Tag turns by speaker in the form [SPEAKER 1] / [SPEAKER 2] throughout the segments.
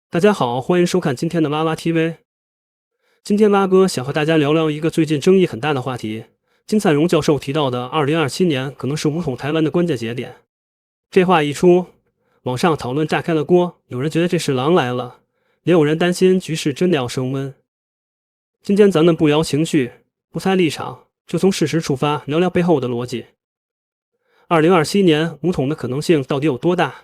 [SPEAKER 1] 大家好，欢迎收看今天的哇哇 TV。今天蛙哥想和大家聊聊一个最近争议很大的话题。金灿荣教授提到的2027年可能是武统台湾的关键节点。这话一出，网上讨论炸开了锅，有人觉得这是狼来了，也有人担心局势真的要升温。今天咱们不聊情绪，不猜立场，就从事实出发，聊聊背后的逻辑。2027年武统的可能性到底有多大？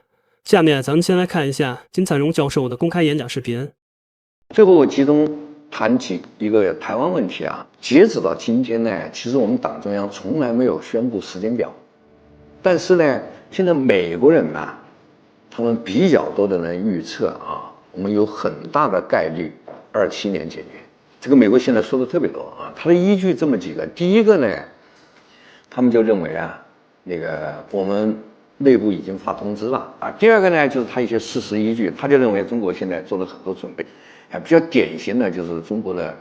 [SPEAKER 1] 下面咱们先来看一下金灿荣教授的公开演讲视频。
[SPEAKER 2] 最后我集中谈起一个台湾问题啊。截止到今天呢，其实我们党中央从来没有宣布时间表，但是呢，现在美国人呢，他们比较多的人预测啊，我们有很大的概率27年解决。这个美国现在说的特别多啊，他的依据这么几个。第一个呢，他们就认为啊，我们内部已经发通知了啊。第二个呢，就是他一些事实依据，他就认为中国现在做了很多准备，比较典型的就是中国的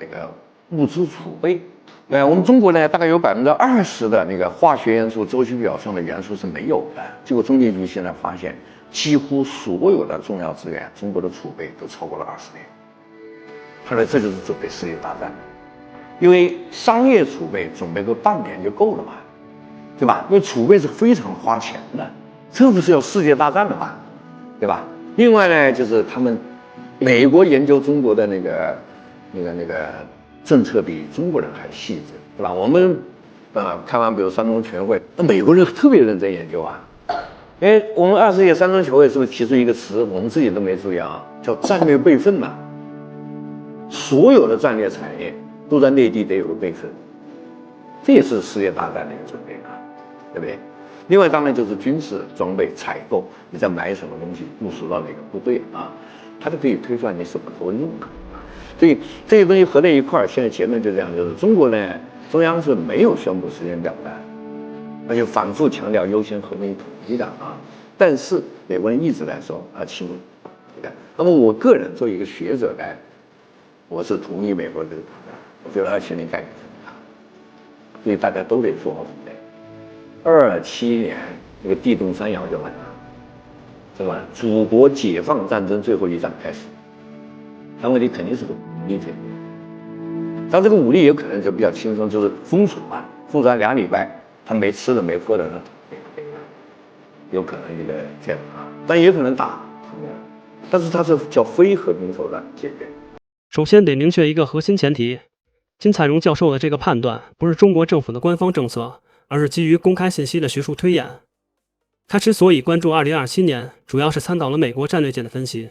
[SPEAKER 2] 物资储备。我们中国呢，大概有20%的化学元素周期表上的元素是没有的。结果中情局现在发现，几乎所有的重要资源，中国的储备都超过了20年。他说这就是准备世界大战，因为商业储备准备个半年就够了嘛，对吧？因为储备是非常花钱的。这不是要世界大战了吗？对吧？另外呢，就是美国研究中国的那个政策比中国人还细致，对吧？我们看完比如三中全会，那美国人特别认真研究啊。我们20届三中全会是不是提出一个词，我们自己都没注意啊，叫战略备份嘛？所有的战略产业都在内地得有个备份，这也是世界大战的一个准备啊，对不对？另外当然就是军事装备采购，你在买什么东西部署到哪个部队啊，它就可以推算你什么时候用。所以这些东西合在一块儿，现在结论就这样，就是中国呢，中央是没有宣布时间表的，而且反复强调优先和平统一的啊。但是美国人一直在说亲美。那么我个人作为一个学者呢，我是同意美国的，我觉得27年概率很大，所以大家都得做好准备。27年地动山摇就来了，是吧？祖国解放战争最后一战开始，但问题肯定是个武力解决，但这个武力有可能就比较轻松，就是封锁嘛，封锁2礼拜，他没吃的没喝的，有可能这样啊，但也可能打，但是它是叫非和平手段解决。
[SPEAKER 1] 首先得明确一个核心前提，金灿荣教授的这个判断不是中国政府的官方政策，而是基于公开信息的学术推演。他之所以关注2027年，主要是参考了美国战略界的分析。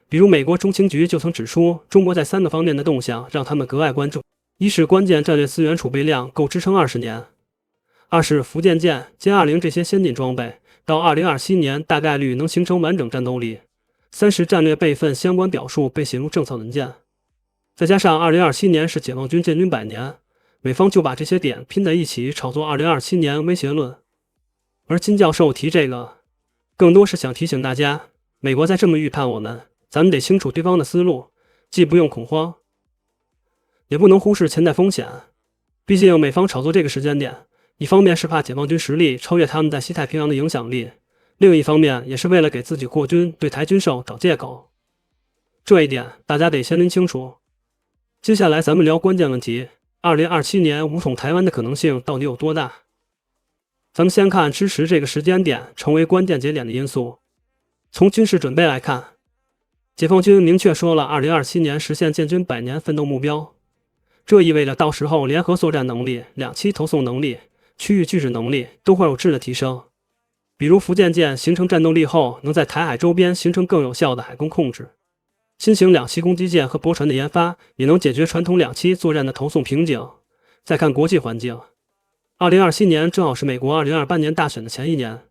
[SPEAKER 1] 比如美国中情局就曾指出，中国在3个方面的动向让他们格外关注：一是关键战略资源储备量够支撑20年；二是福建舰、歼20这些先进装备到2027年大概率能形成完整战斗力；三是战略备份相关表述被写入政策文件。再加上2027年是解放军建军100年，美方就把这些点拼在一起炒作2027年威胁论。而金教授提这个，更多是想提醒大家，美国在这么预判我们，咱们得清楚对方的思路，既不用恐慌，也不能忽视潜在风险。毕竟美方炒作这个时间点，一方面是怕解放军实力超越他们在西太平洋的影响力，另一方面也是为了给自己扩军对台军售找借口。这一点大家得先拎清楚。接下来咱们聊关键问题，2027年武统台湾的可能性到底有多大？咱们先看支持这个时间点成为关键节点的因素。从军事准备来看，解放军明确说了2027年实现建军100年奋斗目标，这意味着到时候联合作战能力、两栖投送能力、区域拒止能力都会有质的提升。比如福建舰形成战斗力后，能在台海周边形成更有效的海空控制。新型两栖攻击舰和驳船的研发也能解决传统两栖作战的投送瓶颈。再看国际环境，2027年正好是美国2028年大选的前一年，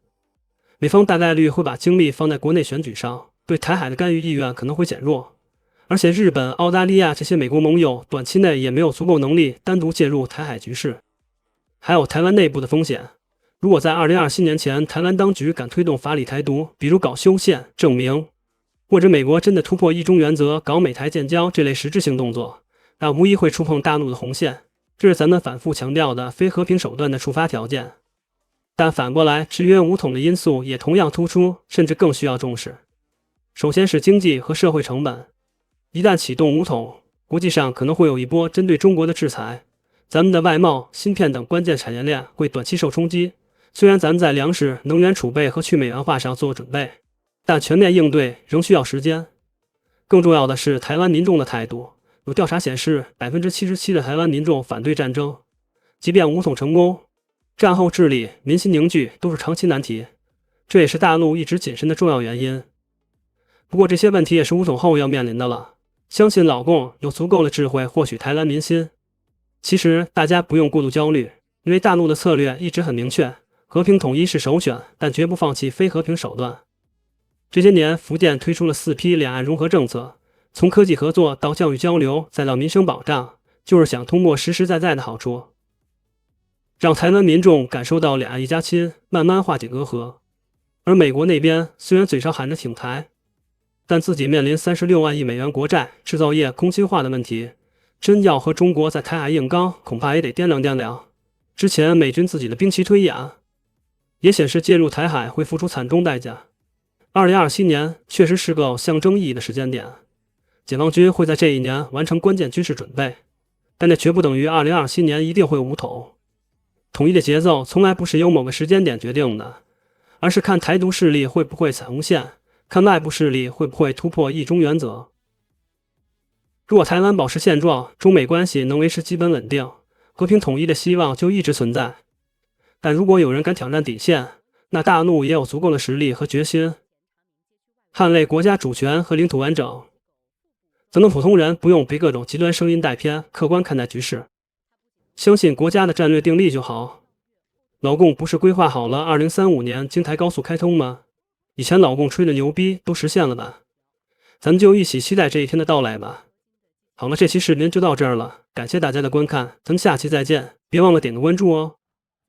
[SPEAKER 1] 美方大概率会把精力放在国内选举上，对台海的干预意愿可能会减弱。而且日本、澳大利亚这些美国盟友短期内也没有足够能力单独介入台海局势。还有台湾内部的风险，如果在2027年前台湾当局敢推动法理台独，比如搞修宪、证明，或者美国真的突破一中原则，搞美台建交这类实质性动作，那无疑会触碰大陆的红线，这是咱们反复强调的非和平手段的触发条件。但反过来，制约武统的因素也同样突出，甚至更需要重视。首先是经济和社会成本，一旦启动武统，国际上可能会有一波针对中国的制裁，咱们的外贸、芯片等关键产业链会短期受冲击。虽然咱们在粮食、能源储备和去美元化上做准备，但全面应对仍需要时间。更重要的是台湾民众的态度，有调查显示，77%的台湾民众反对战争，即便武统成功，战后治理、民心凝聚都是长期难题，这也是大陆一直谨慎的重要原因。不过这些问题也是武统后要面临的了，相信老共有足够的智慧获取台湾民心。其实大家不用过度焦虑，因为大陆的策略一直很明确，和平统一是首选，但绝不放弃非和平手段。这些年，福建推出了4批两岸融合政策，从科技合作到教育交流，再到民生保障，就是想通过实实在在的好处，让台湾民众感受到两岸一家亲，慢慢化解隔阂。而美国那边虽然嘴上喊着挺台，但自己面临36万亿美元国债、制造业空心化的问题，真要和中国在台海硬刚，恐怕也得掂量掂量。之前美军自己的兵棋推演，也显示介入台海会付出惨重代价。2027年确实是个有象征意义的时间点，解放军会在这一年完成关键军事准备，但这绝不等于2027年一定会有武统。统一的节奏从来不是由某个时间点决定的，而是看台独势力会不会踩红线，看外部势力会不会突破一中原则。如果台湾保持现状，中美关系能维持基本稳定，和平统一的希望就一直存在。但如果有人敢挑战底线，那大陆也有足够的实力和决心捍卫国家主权和领土完整。咱们普通人不用被各种极端声音带偏，客观看待局势，相信国家的战略定力就好。老共不是规划好了2035年京台高速开通吗？以前老共吹的牛逼都实现了吧？咱们就一起期待这一天的到来吧。好了，这期视频就到这儿了，感谢大家的观看，咱们下期再见，别忘了点个关注哦。